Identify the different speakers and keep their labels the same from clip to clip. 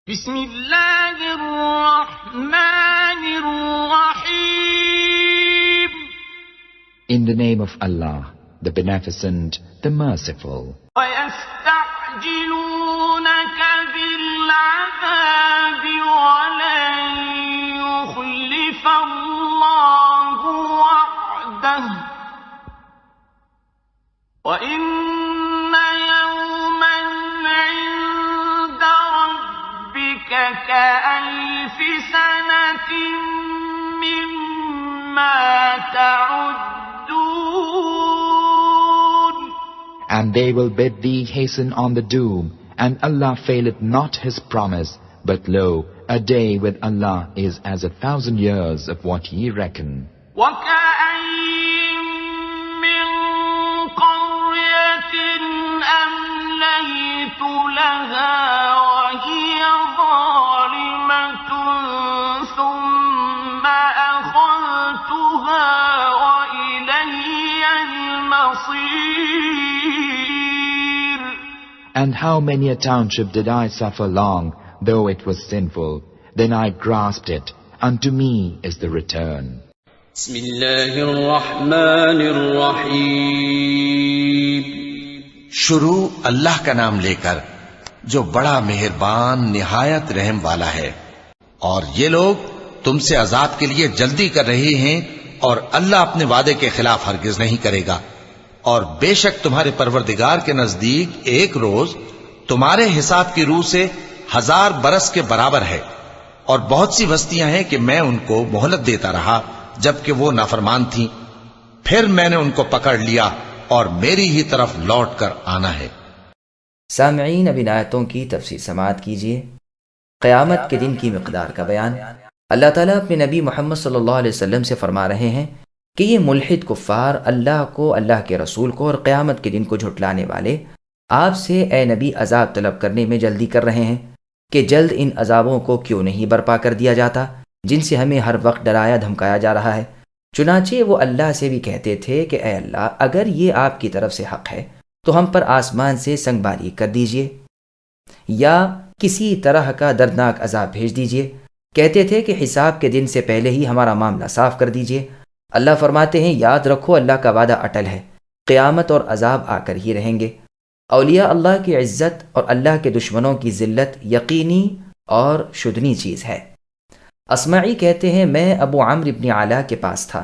Speaker 1: بسم اللہ الرحمن الرحیم.
Speaker 2: In the name of Allah, the Beneficent, the Merciful.
Speaker 1: وَيَسْتَعْجِلُونَكَ بِالْعَذَابِ وَلَن يُخْلِفَ اللَّهُ وَعْدَهُ وَإِنَّ يَوْمًا عِندَ رَبِّكَ كَأَلْفِ سَنَةٍ مِّمَّا تَعُدُّونَ.
Speaker 2: And they will bid thee hasten on the doom, and Allah faileth not his promise. But lo, a day with Allah is as 1,000 years of what ye reckon.
Speaker 1: وَكَأَيِّن مِّن قَرْيَةٍ أَمْلَيْتُ لَهَا وَهِيَ ظَالِمَةٌ ثُمَّ أَخَذْتُهَا وَإِلَيَّ الْمَصِيرُ.
Speaker 2: And how many a township did I suffer long, though it was sinful. Then I grasped it. Unto me is the return.
Speaker 3: بسم اللہ الرحمن الرحیم.
Speaker 4: شروع اللہ کا نام لے کر جو بڑا مہربان نہایت رحم والا ہے. اور یہ لوگ تم سے عذاب کے لیے جلدی کر رہے ہیں، اور اللہ اپنے وعدے کے خلاف ہرگز نہیں کرے گا. اور بے شک تمہارے پروردگار کے نزدیک ایک روز تمہارے حساب کی روح سے 1000 برس کے برابر ہے. اور بہت سی بستیاں ہیں کہ میں ان کو مہلت دیتا رہا جبکہ وہ نافرمان تھیں، پھر میں نے ان کو پکڑ لیا اور میری ہی طرف لوٹ کر آنا ہے.
Speaker 5: سامعین، اب ان آیتوں کی تفسیر سماعت کیجیے. قیامت کے دن کی مقدار کا بیان. اللہ تعالیٰ اپنے نبی محمد صلی اللہ علیہ وسلم سے فرما رہے ہیں کہ یہ ملحد کفار اللہ کو، اللہ کے رسول کو اور قیامت کے دن کو جھٹلانے والے آپ سے اے نبی عذاب طلب کرنے میں جلدی کر رہے ہیں کہ جلد ان عذابوں کو کیوں نہیں برپا کر دیا جاتا جن سے ہمیں ہر وقت ڈرایا دھمکایا جا رہا ہے. چنانچہ وہ اللہ سے بھی کہتے تھے کہ اے اللہ، اگر یہ آپ کی طرف سے حق ہے تو ہم پر آسمان سے سنگ باری کر دیجئے یا کسی طرح کا دردناک عذاب بھیج دیجئے. کہتے تھے کہ حساب کے دن سے پہلے ہی ہمارا معاملہ صاف کر دیجئے. اللہ فرماتے ہیں یاد رکھو اللہ کا وعدہ اٹل ہے، قیامت اور عذاب آ کر ہی رہیں گے. اولیاء اللہ کی عزت اور اللہ کے دشمنوں کی ذلت یقینی اور شدنی چیز ہے. اسمعی کہتے ہیں میں ابو عمرو ابن علا کے پاس تھا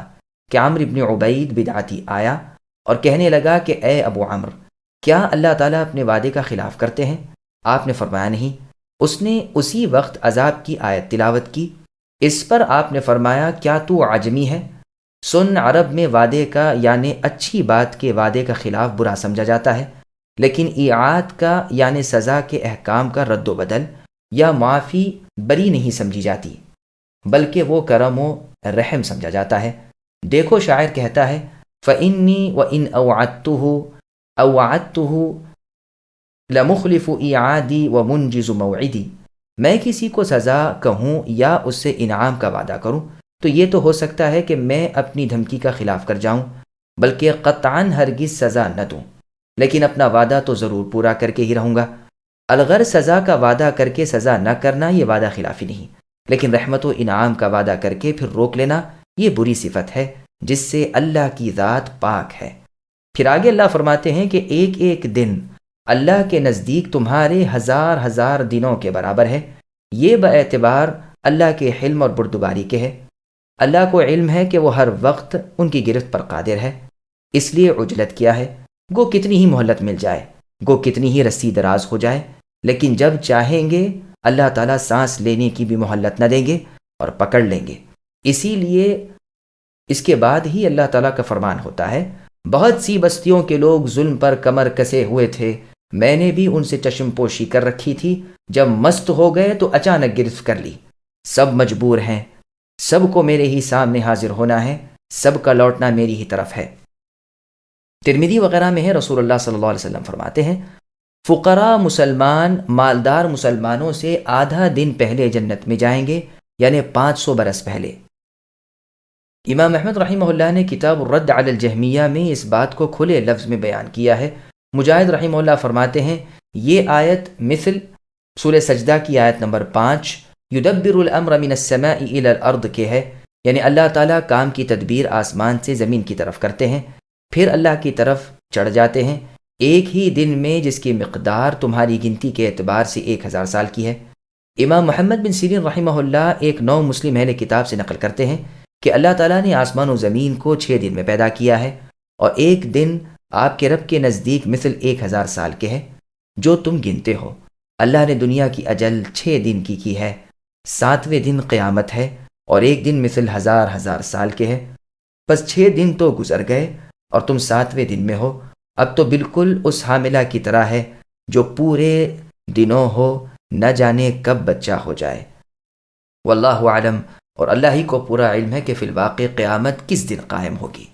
Speaker 5: کہ عمرو ابن عبید بدعتی آیا اور کہنے لگا کہ اے ابو عمرو، کیا اللہ تعالیٰ اپنے وعدے کا خلاف کرتے ہیں؟ آپ نے فرمایا نہیں. اس نے اسی وقت عذاب کی آیت تلاوت کی. اس پر آپ نے فرمایا کیا تو عجمی ہے؟ سن، عرب میں وعدے کا یعنی اچھی بات کے وعدے کا خلاف برا سمجھا جاتا ہے، لیکن ایعاد کا یعنی سزا کے احکام کا رد و بدل یا معافی بری نہیں سمجھی جاتی، بلکہ وہ کرم و رحم سمجھا جاتا ہے. دیکھو شاعر کہتا ہے فَإِنِّي وَإِنْ أَوْعَدْتُهُ لَمُخْلِفُ إِعَادِي وَمُنْجِزُ مَوْعِدِي. میں کسی کو سزا کہوں یا اس سے انعام کا وعدہ کروں تو یہ تو ہو سکتا ہے کہ میں اپنی دھمکی کا خلاف کر جاؤں، بلکہ قطعاً ہرگز سزا نہ دوں، لیکن اپنا وعدہ تو ضرور پورا کر کے ہی رہوں گا. الغرض سزا کا وعدہ کر کے سزا نہ کرنا یہ وعدہ خلافی نہیں، لیکن رحمت و انعام کا وعدہ کر کے پھر روک لینا یہ بری صفت ہے جس سے اللہ کی ذات پاک ہے. پھر آگے اللہ فرماتے ہیں کہ ایک ایک دن اللہ کے نزدیک تمہارے 1000 دنوں کے برابر ہے. یہ باعتبار اللہ کے حلم اور بردباری کے ہے. اللہ کو علم ہے کہ وہ ہر وقت ان کی گرفت پر قادر ہے، اس لیے عجلت کیا ہے. گو کتنی ہی مہلت مل جائے، گو کتنی ہی رسی دراز ہو جائے، لیکن جب چاہیں گے اللہ تعالیٰ سانس لینے کی بھی مہلت نہ دیں گے اور پکڑ لیں گے. اسی لیے اس کے بعد ہی اللہ تعالیٰ کا فرمان ہوتا ہے بہت سی بستیوں کے لوگ ظلم پر کمر کسے ہوئے تھے، میں نے بھی ان سے چشم پوشی کر رکھی تھی، جب مست ہو گئے تو اچانک گرفت کر لی. سب مجبور ہیں، سب کو میرے ہی سامنے حاضر ہونا ہے، سب کا لوٹنا میری ہی طرف ہے. ترمذی وغیرہ میں ہے رسول اللہ صلی اللہ علیہ وسلم فرماتے ہیں فقراء مسلمان مالدار مسلمانوں سے آدھا دن پہلے جنت میں جائیں گے، یعنی 500 برس پہلے. امام احمد رحمہ اللہ نے کتاب الرد علی الجہمیہ میں اس بات کو کھلے لفظ میں بیان کیا ہے. مجاہد رحمہ اللہ فرماتے ہیں یہ آیت مثل سورہ سجدہ کی آیت نمبر 5 یدبر الامر من السماء الى الارض کے ہے، یعنی اللہ تعالیٰ کام کی تدبیر آسمان سے زمین کی طرف کرتے ہیں، پھر اللہ کی طرف چڑھ جاتے ہیں ایک ہی دن میں جس کی مقدار تمہاری گنتی کے اعتبار سے 1000 سال کی ہے۔ امام محمد بن سیرین رحمہ اللہ ایک نو مسلم اہل کتاب سے نقل کرتے ہیں کہ اللہ تعالیٰ نے آسمان و زمین کو 6 دن میں پیدا کیا ہے، اور ایک دن آپ کے رب کے نزدیک مثل 1000 سال کے ہے جو تم گنتے ہو۔ اللہ نے دنیا کی اجل 6 دن کی ہے، 7ویں دن قیامت ہے، اور ایک دن مثل ہزار سال کے ہے۔ بس 6 دن تو گزر گئے اور تم 7ویں دن میں ہو، اب تو بالکل اس حاملہ کی طرح ہے جو پورے دنوں ہو، نہ جانے کب بچہ ہو جائے۔ واللہ اعلم، اور اللہ ہی کو پورا علم ہے کہ فی الواقع قیامت کس دن قائم ہوگی۔